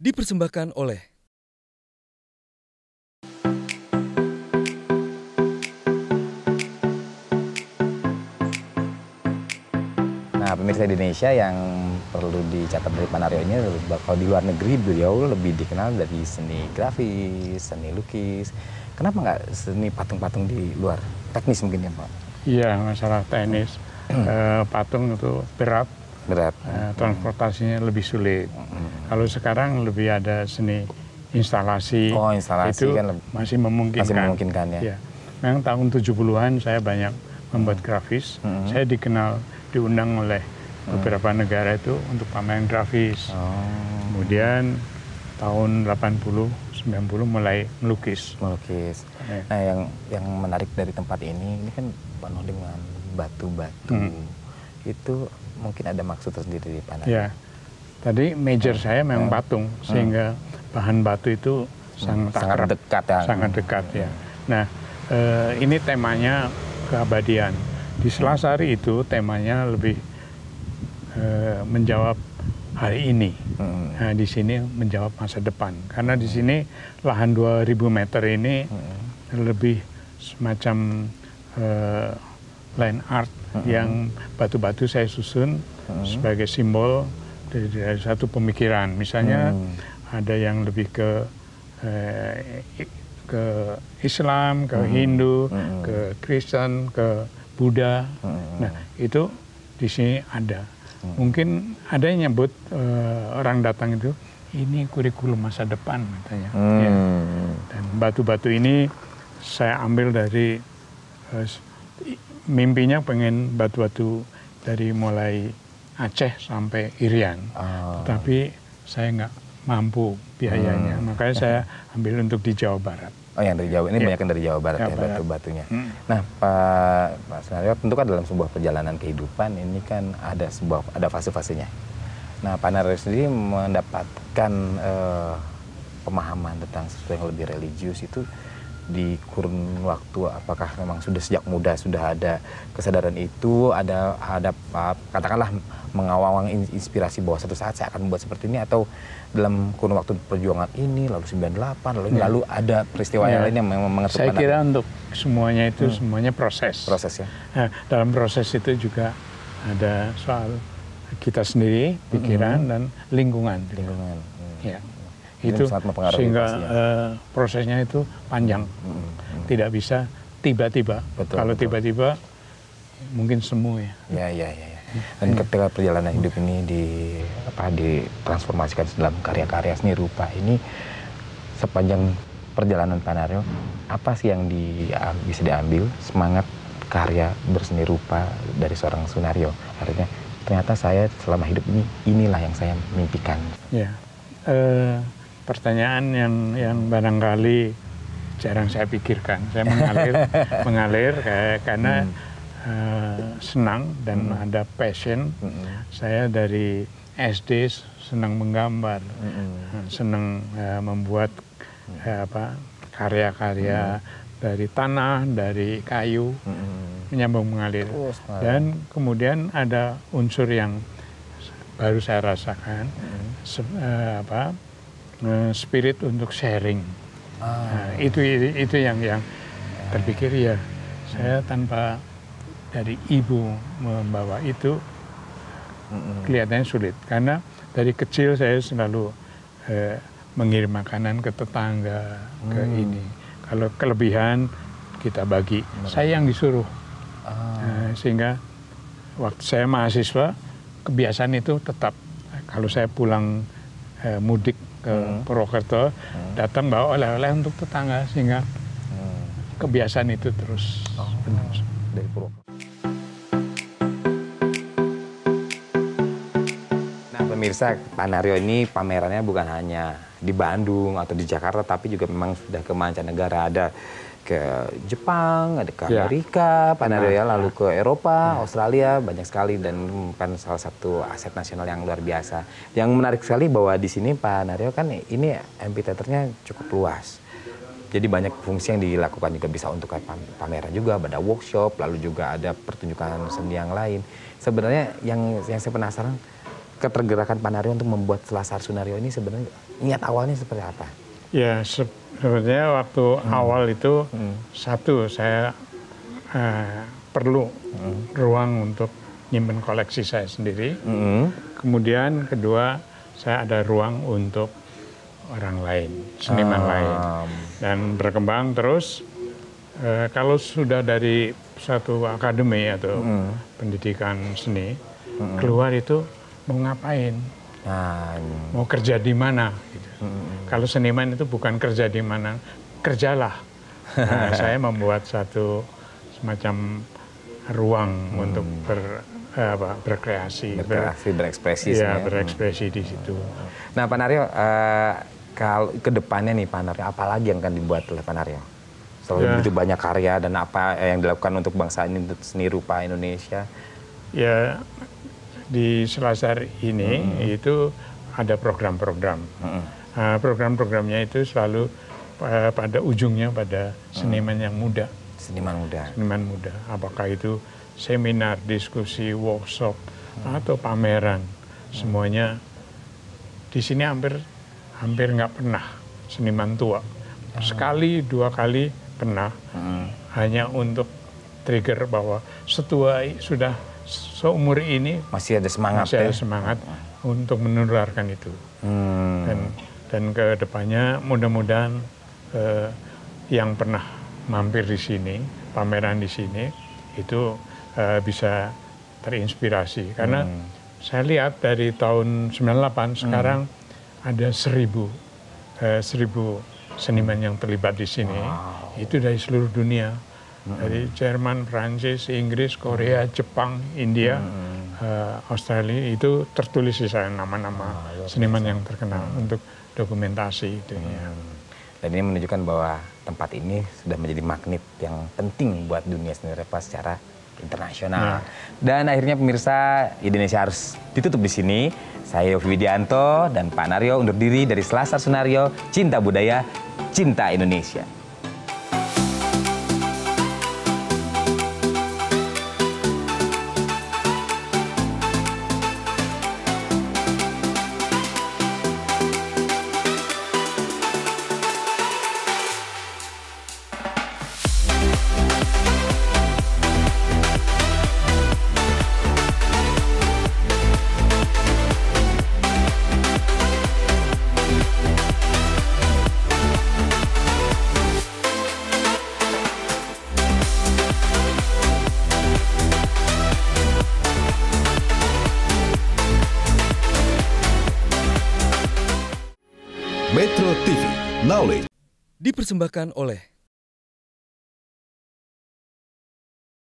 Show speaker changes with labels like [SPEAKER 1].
[SPEAKER 1] dipersembahkan oleh
[SPEAKER 2] Nah, pemirsa Indonesia yang perlu dicatat dari Pak Naryo ini, kalau di luar negeri beliau lebih dikenal dari seni grafis, seni lukis. Kenapa nggak seni patung-patung di luar? Teknis mungkin ya, Pak?
[SPEAKER 3] Iya, masalah teknis. Patung itu berat, transportasinya lebih sulit. Kalau sekarang lebih ada seni instalasi,
[SPEAKER 2] instalasi
[SPEAKER 3] itu
[SPEAKER 2] kan
[SPEAKER 3] masih memungkinkan.
[SPEAKER 2] Masih memungkinkan ya.
[SPEAKER 3] Memang tahun 70-an saya banyak membuat grafis. Saya diundang oleh beberapa negara itu untuk pameran grafis. Kemudian tahun 80, 90 mulai melukis.
[SPEAKER 2] Nah, yang menarik dari tempat ini kan penuh dengan batu-batu. Itu mungkin ada maksud tersendiri di Pak Naryo.
[SPEAKER 3] Ya, tadi major saya memang patung, sehingga bahan batu itu sangat
[SPEAKER 2] dekat ya.
[SPEAKER 3] Sangat dekat ya. Nah, ini temanya keabadian. Di Selasari itu temanya lebih menjawab hari ini. Nah, di sini menjawab masa depan. Karena di sini lahan 2000 meter ini lebih semacam line art yang batu-batu saya susun sebagai simbol dari satu pemikiran. Misalnya ada yang lebih ke Islam, ke Hindu, ke Kristen, ke Buddha. Nah, itu di sini ada. Mungkin ada yang nyebut orang datang itu, ini kurikulum masa depan katanya. Ya. Dan batu-batu ini saya ambil dari mimpinya pengen batu-batu dari mulai Aceh sampai Irian. Tetapi saya nggak mampu biayanya. Makanya saya ambil untuk di Jawa Barat.
[SPEAKER 2] Oh, yang dari Jawa ini banyak yang dari Jawa Barat ya batu-batunya. Nah, Pak Naryo, tentu kan dalam sebuah perjalanan kehidupan ini kan ada fase-fasenya. Nah, Pak Naryo sendiri mendapatkan pemahaman tentang sesuatu yang lebih religius itu di kurun waktu, apakah memang sudah sejak muda sudah ada kesadaran itu, ada katakanlah mengawang inspirasi bahwa suatu saat saya akan membuat seperti ini, atau dalam kurun waktu perjuangan ini lalu 98 lalu ada peristiwa yang lain yang memang mengetuk?
[SPEAKER 3] Saya kira untuk semuanya itu semuanya proses ya. Nah, dalam proses itu juga ada soal kita sendiri, pikiran dan lingkungan. Ya. Itu sehingga prosesnya itu panjang, tidak bisa tiba-tiba. Kalau tiba-tiba mungkin semu ya.
[SPEAKER 2] Dan ketika perjalanan hidup ini ditransformasikan dalam karya-karya seni rupa ini, sepanjang perjalanan Pak Naryo, apa sih yang bisa diambil semangat karya berseni rupa dari seorang Sunaryo? Artinya ternyata saya selama hidup ini, inilah yang saya mimpikan.
[SPEAKER 3] Ya. Pertanyaan yang barangkali jarang saya pikirkan. Saya mengalir karena senang dan ada passion. Saya dari SD senang menggambar, senang membuat karya-karya dari tanah, dari kayu, menyambung mengalir. Dan kemudian ada unsur yang baru saya rasakan, spirit untuk sharing. Nah, itu yang terpikir ya, saya tanpa dari ibu membawa itu kelihatannya sulit, karena dari kecil saya selalu mengirim makanan ke tetangga, ke ini. Kalau kelebihan kita bagi, saya yang disuruh. Sehingga waktu saya mahasiswa, kebiasaan itu tetap. Kalau saya pulang mudik ke Purwokerto, datang bawa oleh-oleh untuk tetangga, sehingga kebiasaan itu terus
[SPEAKER 2] dari Purwokerto. Nah, pemirsa, Pak Naryo ini pamerannya bukan hanya di Bandung atau di Jakarta, tapi juga memang sudah ke mancanegara. Ada ke Jepang, ada ke Amerika, Pak Naryo ya, lalu ke Eropa, Australia, banyak sekali, dan kan salah satu aset nasional yang luar biasa. Yang menarik sekali bahwa di sini Pak Naryo kan ini amphitheaternya cukup luas. Jadi banyak fungsi yang dilakukan, juga bisa untuk pameran juga, ada workshop, lalu juga ada pertunjukan seni yang lain. Sebenarnya yang saya penasaran, ketergerakan Pak Naryo untuk membuat Selasar Sunario ini sebenarnya niat awalnya seperti apa?
[SPEAKER 3] Ya sebenarnya waktu awal itu satu saya perlu ruang untuk nyimpen koleksi saya sendiri. Kemudian kedua saya ada ruang untuk orang lain, seniman lain, dan berkembang terus. Kalau sudah dari satu akademi atau pendidikan seni keluar itu mau ngapain, mau kerja di mana? Gitu. Kalau seniman itu bukan kerja di mana, kerjalah. Nah, saya membuat satu semacam ruang untuk berkreasi,
[SPEAKER 2] berekspresi.
[SPEAKER 3] Ya, berekspresi di situ.
[SPEAKER 2] Nah, Pak Naryo, kalau ke depannya nih Pak Naryo, apa lagi yang akan dibuat oleh Pak Naryo? Selalu begitu banyak karya dan apa yang dilakukan untuk bangsa ini, untuk seni rupa Indonesia?
[SPEAKER 3] Ya, di Selasar ini itu ada program-program. Program-programnya itu selalu pada ujungnya pada seniman yang muda.
[SPEAKER 2] Seniman muda.
[SPEAKER 3] Seniman muda. Apakah itu seminar, diskusi, workshop, atau pameran. Semuanya di sini hampir nggak pernah seniman tua. Sekali, dua kali pernah. Hanya untuk trigger bahwa setua sudah seumur ini
[SPEAKER 2] masih ada semangat,
[SPEAKER 3] untuk menularkan itu. Dan ke depannya mudah-mudahan yang pernah mampir di sini, pameran di sini, itu bisa terinspirasi. Karena saya lihat dari tahun 98 sekarang ada 1.000 seniman yang terlibat di sini. Itu dari seluruh dunia. Dari Jerman, Prancis, Inggris, Korea, Jepang, India, Australia, itu tertulis di sana nama-nama seniman yang terkenal untuk dokumentasi itu.
[SPEAKER 2] Dan ini menunjukkan bahwa tempat ini sudah menjadi magnet yang penting buat dunia seni rupa secara internasional. Dan akhirnya pemirsa, Indonesia harus ditutup di sini. Saya Yofi Widianto dan Pak Naryo undur diri dari Selasar Sunario, Cinta Budaya, Cinta Indonesia.
[SPEAKER 1] Metro TV, Knowledge.
[SPEAKER 4] Dipersembahkan oleh